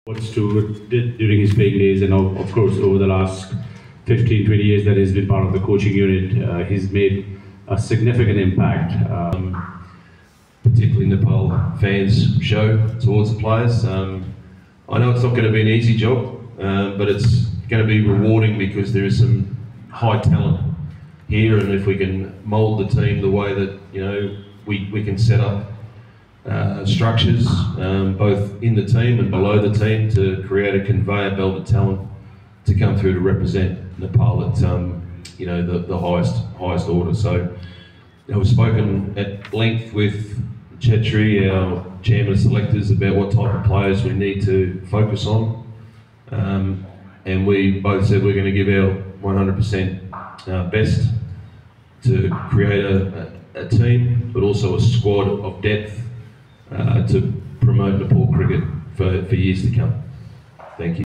what Stuart did during his playing days, and of course over the last 15, 20 years that he's been part of the coaching unit, he's made a significant impact. Particularly Nepal fans show towards the players. I know it's not going to be an easy job, but it's going to be rewarding because there is some high talent here, and if we can mould the team the way that we can set up structures both in the team and below the team to create a conveyor belt of talent to come through to represent Nepal at the highest order. So we've spoken at length with Chetri, our chairman of selectors, about what type of players we need to focus on, and we both said we're going to give our 100% best to create a team, but also a squad of depth to promote Nepal cricket for years to come. Thank you.